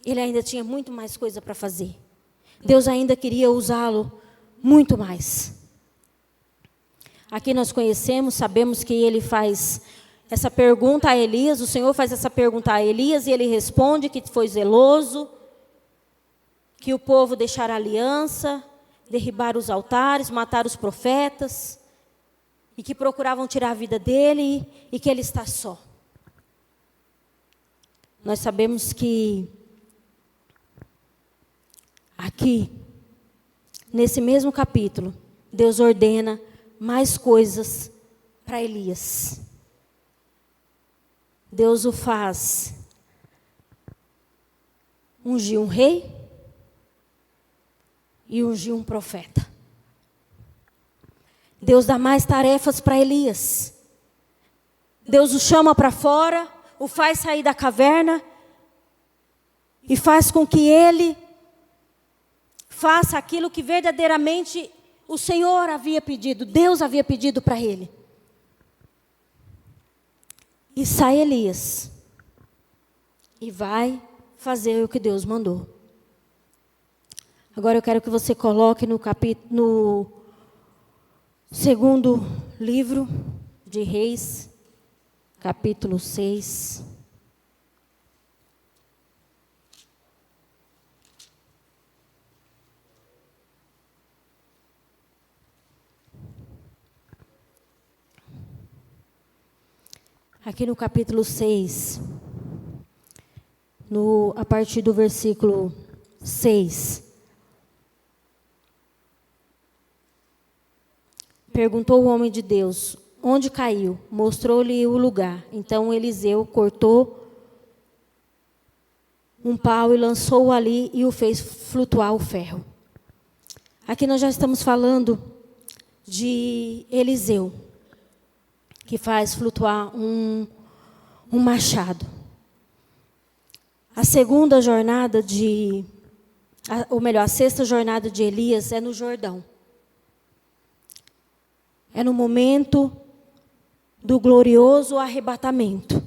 ele ainda tinha muito mais coisa para fazer. Deus ainda queria usá-lo muito mais. Aqui nós sabemos que ele faz essa pergunta a Elias, o Senhor faz essa pergunta a Elias e ele responde que foi zeloso, que o povo deixara a aliança, derribar os altares, matar os profetas, e que procuravam tirar a vida dele e que ele está só. Nós sabemos que aqui, nesse mesmo capítulo, Deus ordena mais coisas para Elias. Deus o faz ungir um rei e ungir um profeta. Deus dá mais tarefas para Elias. Deus o chama para fora, o faz sair da caverna e faz com que ele faça aquilo que verdadeiramente o Senhor havia pedido, Deus havia pedido para ele. E sai Elias e vai fazer o que Deus mandou. Agora eu quero que você coloque no segundo livro de Reis, capítulo 6. Aqui no capítulo 6, a partir do versículo 6. Perguntou o homem de Deus: onde caiu, mostrou-lhe o lugar. Então Eliseu cortou um pau e lançou-o ali e o fez flutuar o ferro. Aqui nós já estamos falando de Eliseu, que faz flutuar um machado. A segunda jornada a sexta jornada de Elias é no Jordão. É no momento do glorioso arrebatamento.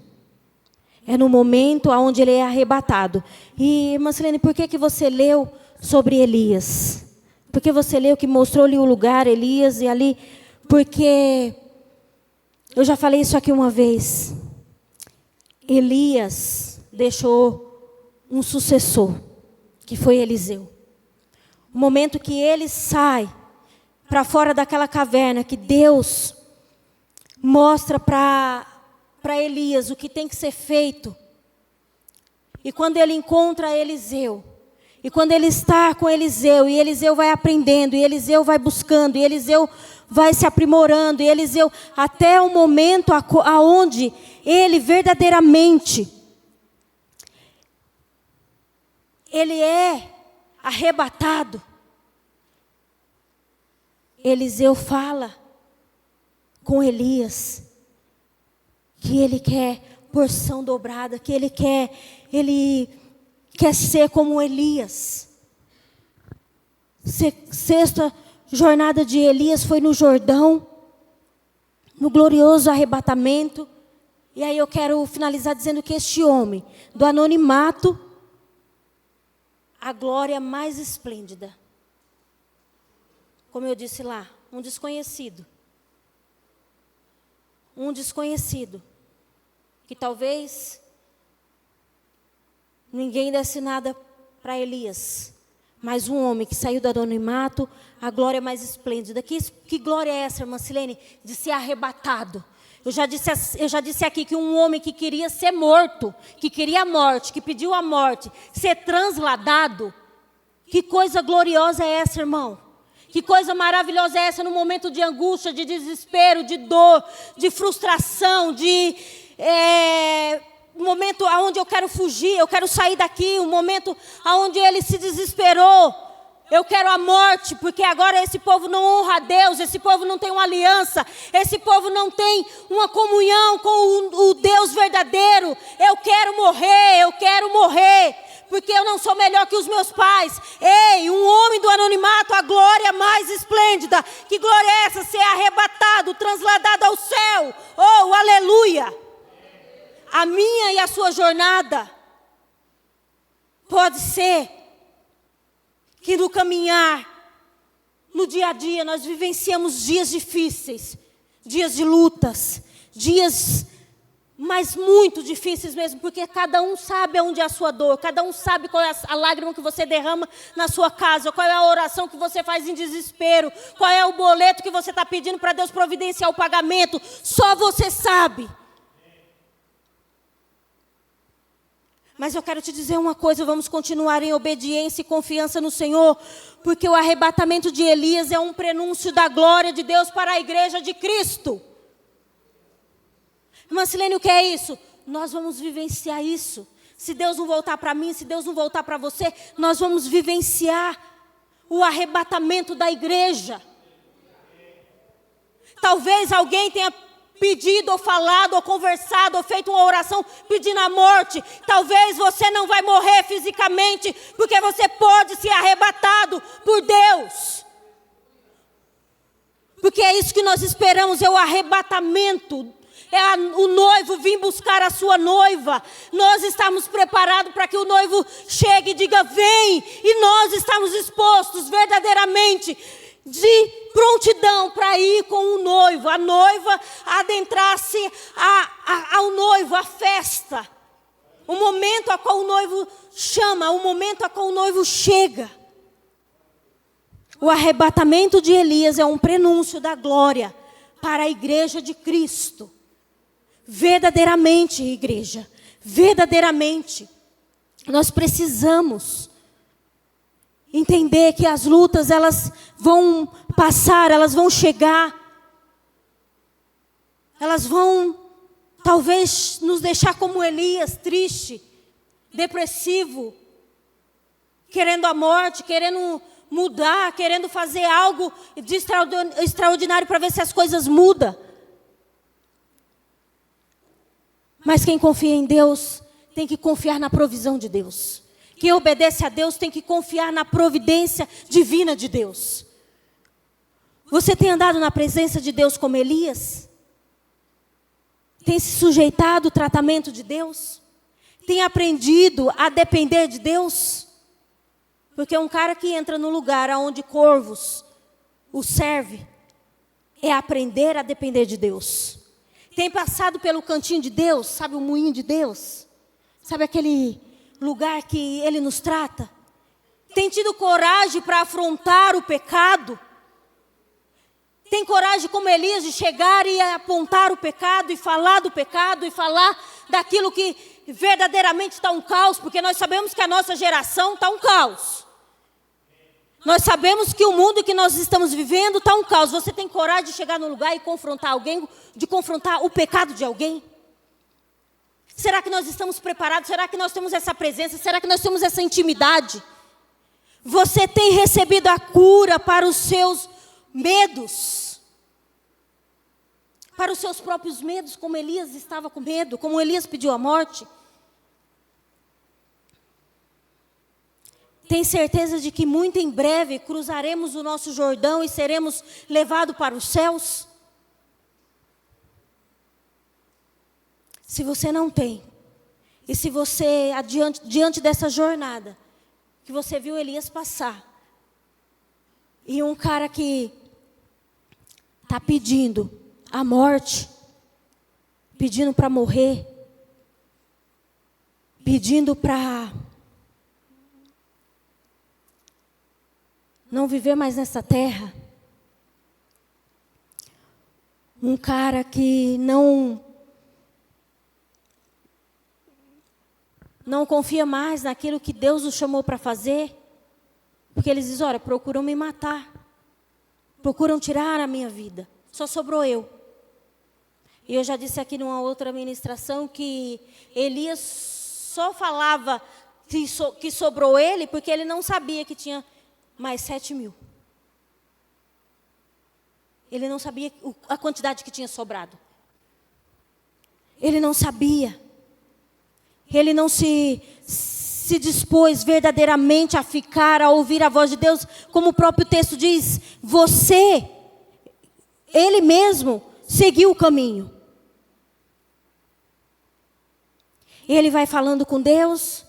É no momento onde ele é arrebatado. E, irmã Silene, por que você leu sobre Elias? Porque você leu que mostrou-lhe o lugar, Elias, e ali... Porque, eu já falei isso aqui uma vez, Elias deixou um sucessor, que foi Eliseu. O momento que ele sai para fora daquela caverna, que Deus mostra para Elias o que tem que ser feito. E quando ele encontra Eliseu, e quando ele está com Eliseu, e Eliseu vai aprendendo, e Eliseu vai buscando, e Eliseu vai se aprimorando, e Eliseu, até o momento aonde ele verdadeiramente, ele é arrebatado. Eliseu fala com Elias que ele quer porção dobrada, que ele quer ser como Elias. Sexta jornada de Elias foi no Jordão, no glorioso arrebatamento. E aí eu quero finalizar dizendo que este homem, do anonimato, a glória mais esplêndida. Como eu disse lá, um desconhecido. Um desconhecido. Que talvez ninguém desse nada para Elias. Mas um homem que saiu do anonimato, a glória mais esplêndida. Que glória é essa, irmã Silene? De ser arrebatado. Eu já disse aqui que um homem que queria ser morto, que queria a morte, que pediu a morte, ser transladado. Que coisa gloriosa é essa, irmão? Que coisa maravilhosa é essa no momento de angústia, de desespero, de dor, de frustração, de momento onde eu quero fugir, eu quero sair daqui, um momento onde ele se desesperou. Eu quero a morte, porque agora esse povo não honra a Deus, esse povo não tem uma aliança, esse povo não tem uma comunhão com o Deus verdadeiro. Eu quero morrer, porque eu não sou melhor que os meus pais. Ei, um homem do anonimato, a glória mais esplêndida. Que glória é essa? Ser arrebatado, transladado ao céu. Oh, aleluia! A minha e a sua jornada pode ser que no caminhar, no dia a dia, nós vivenciamos dias difíceis, dias de lutas, dias, mas muito difíceis mesmo, porque cada um sabe onde é a sua dor, cada um sabe qual é a lágrima que você derrama na sua casa, qual é a oração que você faz em desespero, qual é o boleto que você está pedindo para Deus providenciar o pagamento, só você sabe. Mas eu quero te dizer uma coisa, vamos continuar em obediência e confiança no Senhor, porque o arrebatamento de Elias é um prenúncio da glória de Deus para a igreja de Cristo. Irmã Silene, o que é isso? Nós vamos vivenciar isso. Se Deus não voltar para mim, se Deus não voltar para você, nós vamos vivenciar o arrebatamento da igreja. Talvez alguém tenha pedido, ou falado, ou conversado, ou feito uma oração pedindo a morte. Talvez você não vai morrer fisicamente, porque você pode ser arrebatado por Deus. Porque é isso que nós esperamos, é o arrebatamento. O noivo vir buscar a sua noiva. Nós estamos preparados para que o noivo chegue e diga, vem. E nós estamos dispostos verdadeiramente, de prontidão para ir com o noivo, a noiva adentrar-se ao noivo, a festa, o momento a qual o noivo chama, o momento a qual o noivo chega. O arrebatamento de Elias é um prenúncio da glória para a igreja de Cristo. Verdadeiramente, igreja, verdadeiramente, nós precisamos entender que as lutas, elas vão passar, elas vão chegar. elas vão talvez nos deixar como Elias, triste, depressivo, querendo a morte, querendo mudar, querendo fazer algo de extraordinário para ver se as coisas mudam. Mas quem confia em Deus tem que confiar na provisão de Deus. Quem obedece a Deus tem que confiar na providência divina de Deus. Você tem andado na presença de Deus como Elias? Tem se sujeitado ao tratamento de Deus? Tem aprendido a depender de Deus? Porque um cara que entra no lugar onde corvos o serve, é aprender a depender de Deus. Tem passado pelo cantinho de Deus, sabe o moinho de Deus? Sabe aquele lugar que Ele nos trata? Tem tido coragem para afrontar o pecado? Tem coragem como Elias de chegar e apontar o pecado e falar do pecado e falar daquilo que verdadeiramente está um caos? Porque nós sabemos que a nossa geração está um caos. Nós sabemos que o mundo que nós estamos vivendo está um caos. Você tem coragem de chegar no lugar e confrontar alguém, de confrontar o pecado de alguém? Será que nós estamos preparados? Será que nós temos essa presença? Será que nós temos essa intimidade? Você tem recebido a cura para os seus medos? Para os seus próprios medos, como Elias estava com medo, como Elias pediu a morte? Tem certeza de que muito em breve cruzaremos o nosso Jordão e seremos levados para os céus? Se você não tem, e se você, diante dessa jornada, que você viu Elias passar, e um cara que está pedindo a morte, pedindo para morrer, pedindo para não viver mais nessa terra, um cara que não confia mais naquilo que Deus o chamou para fazer, porque eles dizem, olha, procuram me matar, procuram tirar a minha vida, só sobrou eu. E eu já disse aqui numa outra ministração que Elias só falava que sobrou ele, porque ele não sabia que tinha mais 7.000. Ele não sabia a quantidade que tinha sobrado. Ele não sabia. Ele não se dispôs verdadeiramente a ficar, a ouvir a voz de Deus, como o próprio texto diz, ele mesmo seguiu o caminho. Ele vai falando com Deus,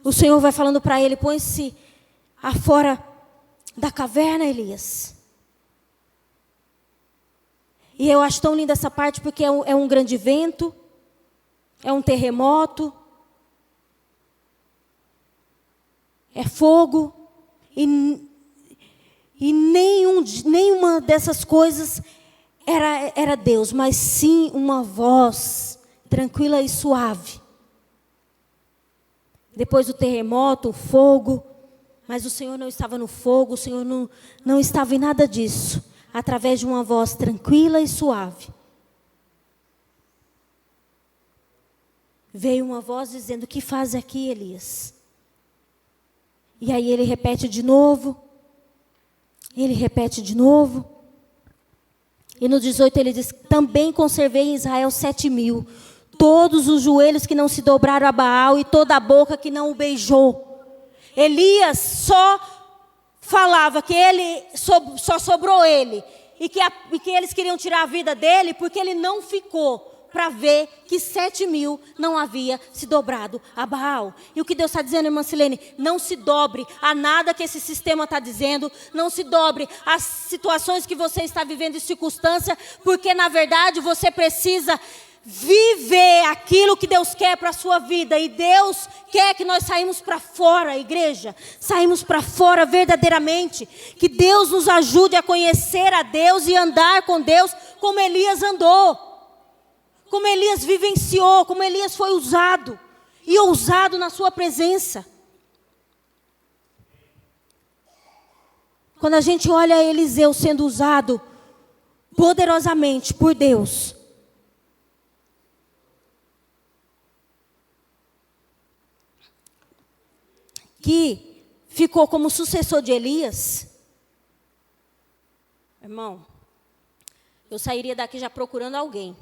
o Senhor vai falando para ele, põe-se afora da caverna, Elias. E eu acho tão linda essa parte, porque é um grande vento, é um terremoto, é fogo, e nenhuma dessas coisas era Deus, mas sim uma voz tranquila e suave. Depois do terremoto, o fogo, mas o Senhor não estava no fogo, o Senhor não estava em nada disso. Através de uma voz tranquila e suave, veio uma voz dizendo, o que faz aqui, Elias? E aí ele repete de novo. Ele repete de novo. E no 18 ele diz, também conservei em Israel 7.000. Todos os joelhos que não se dobraram a Baal e toda a boca que não o beijou. Elias só falava que só sobrou ele. E que eles queriam tirar a vida dele porque ele não ficou para ver que 7.000 não havia se dobrado a Baal. E o que Deus está dizendo, irmã Silene, não se dobre a nada que esse sistema está dizendo, não se dobre às situações que você está vivendo e circunstância, porque na verdade você precisa viver aquilo que Deus quer para a sua vida. E Deus quer que nós saímos para fora, igreja, saímos para fora verdadeiramente, que Deus nos ajude a conhecer a Deus e andar com Deus como Elias andou. Como Elias vivenciou, como Elias foi usado e ousado na sua presença. Quando a gente olha Eliseu sendo usado poderosamente por Deus. Que ficou como sucessor de Elias. Irmão, eu sairia daqui já procurando alguém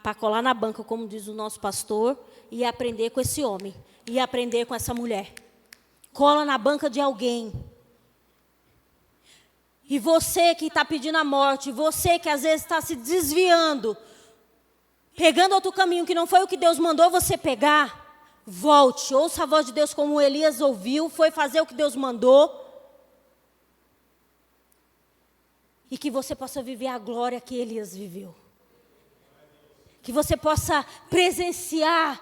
para colar na banca, como diz o nosso pastor, e aprender com esse homem, e aprender com essa mulher. Cola na banca de alguém. E você que está pedindo a morte, você que às vezes está se desviando, pegando outro caminho que não foi o que Deus mandou você pegar, volte, ouça a voz de Deus como Elias ouviu, foi fazer o que Deus mandou. E que você possa viver a glória que Elias viveu. Que você possa presenciar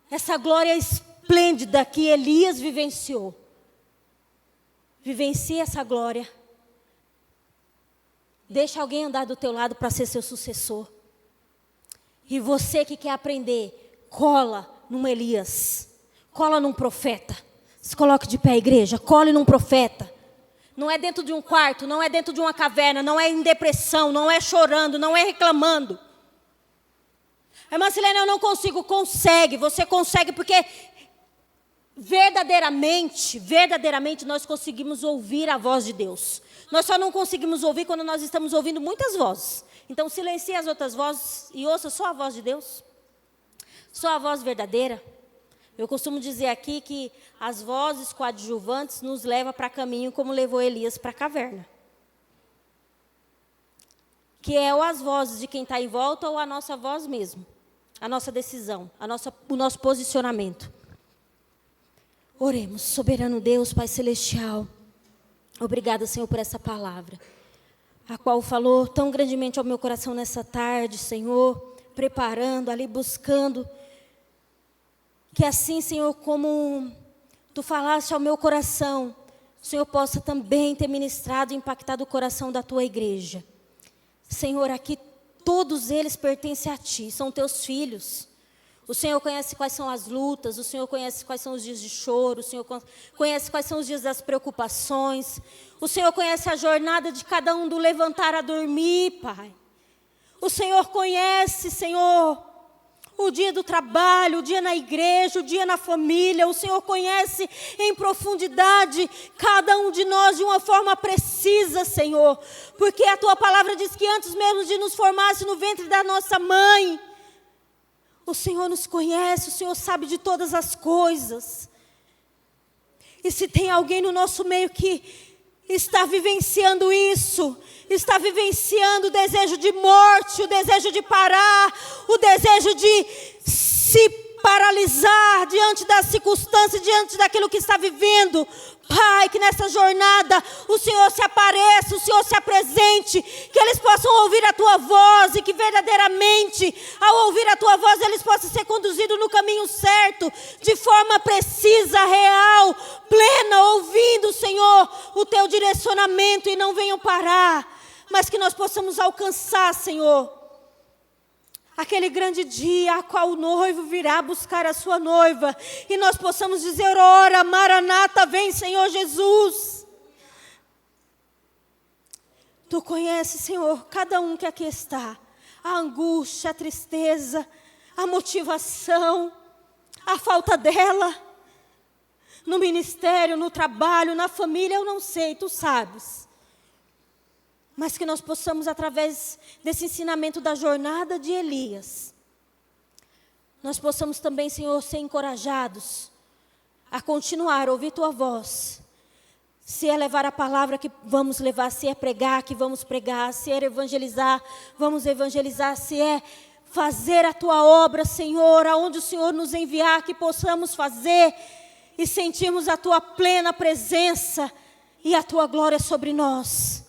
essa glória esplêndida que Elias vivenciou. Vivencie essa glória. Deixa alguém andar do teu lado para ser seu sucessor. E você que quer aprender, cola num Elias. Cola num profeta. Se coloque de pé, igreja. Cole num profeta. Não é dentro de um quarto, não é dentro de uma caverna, não é em depressão, não é chorando, não é reclamando. Irmã Silene, eu não consigo. Consegue, você consegue, porque verdadeiramente nós conseguimos ouvir a voz de Deus. Nós só não conseguimos ouvir quando nós estamos ouvindo muitas vozes. Então silencie as outras vozes e ouça só a voz de Deus. Só a voz verdadeira. Eu costumo dizer aqui que as vozes coadjuvantes nos levam para caminho como levou Elias para a caverna. Que é ou as vozes de quem está em volta ou a nossa voz mesmo. A nossa decisão, o nosso posicionamento. Oremos, soberano Deus, Pai Celestial. Obrigada, Senhor, por essa palavra, a qual falou tão grandemente ao meu coração nessa tarde, Senhor, preparando ali, buscando. Que assim, Senhor, como Tu falaste ao meu coração, o Senhor possa também ter ministrado e impactado o coração da Tua igreja. Senhor, aqui todos eles pertencem a Ti, são Teus filhos. O Senhor conhece quais são as lutas, o Senhor conhece quais são os dias de choro, o Senhor conhece quais são os dias das preocupações. O Senhor conhece a jornada de cada um do levantar a dormir, Pai. O Senhor conhece, Senhor, o dia do trabalho, o dia na igreja, o dia na família. O Senhor conhece em profundidade cada um de nós de uma forma precisa, Senhor. Porque a Tua palavra diz que antes mesmo de nos formasse no ventre da nossa mãe, o Senhor nos conhece, o Senhor sabe de todas as coisas. E se tem alguém no nosso meio que está vivenciando isso, está vivenciando o desejo de morte, o desejo de parar, o desejo de se paralisar diante das circunstâncias, diante daquilo que está vivendo, Pai, que nessa jornada o Senhor se apareça, o Senhor se apresente, que eles possam ouvir a Tua voz e que verdadeiramente, ao ouvir a Tua voz, eles possam ser conduzidos no caminho certo, de forma precisa, real, plena, ouvindo, Senhor, o Teu direcionamento e não venham parar, mas que nós possamos alcançar, Senhor, aquele grande dia a qual o noivo virá buscar a sua noiva. E nós possamos dizer, ora, Maranata, vem Senhor Jesus. Tu conheces, Senhor, cada um que aqui está. A angústia, a tristeza, a motivação, a falta dela. No ministério, no trabalho, na família, eu não sei, Tu sabes. Mas que nós possamos, através desse ensinamento da jornada de Elias, nós possamos também, Senhor, ser encorajados a continuar, a ouvir Tua voz. Se é levar a palavra que vamos levar, se é pregar que vamos pregar, se é evangelizar, vamos evangelizar, se é fazer a Tua obra, Senhor, aonde o Senhor nos enviar, que possamos fazer e sentirmos a Tua plena presença e a Tua glória sobre nós.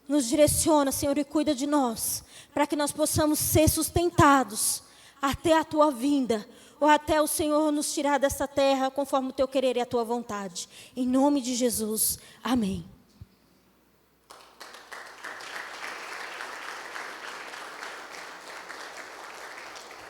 Nos direciona, Senhor, e cuida de nós, para que nós possamos ser sustentados até a Tua vinda, ou até o Senhor nos tirar dessa terra, conforme o Teu querer e a Tua vontade. Em nome de Jesus, amém.